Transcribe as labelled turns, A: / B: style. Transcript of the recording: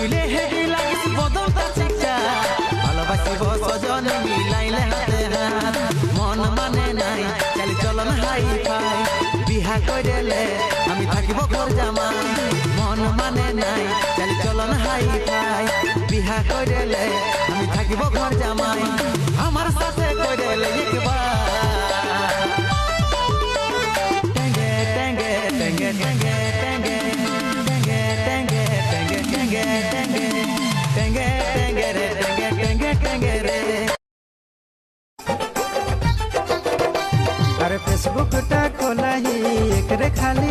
A: তুলে হেঁটে লাগিস বদলটা শিক্ষা ভালোবাসিব সজন মিলাইলে হাতে হাত মন মানে নাই চালি চলন হাই ফাই বিহা কইলে আমি থাকিব ঘর জামাই মন মানে নাই চালি চলন হাই ফাই বিহা কইলে আমি থাকিব ঘর জামাই আমার সাথে কইলে একবার টেঙ্গে টেঙ্গে টেঙ্গে টেঙ্গে টেঙ্গে টেঙ্গে টেঙ্গে টেঙ্গে টেঙ্গে টেঙ্গে টেঙ্গে রে টেঙ্গে টেঙ্গে টেঙ্গে রে
B: अरे फेसबुक टा खोला ही एकरे खाली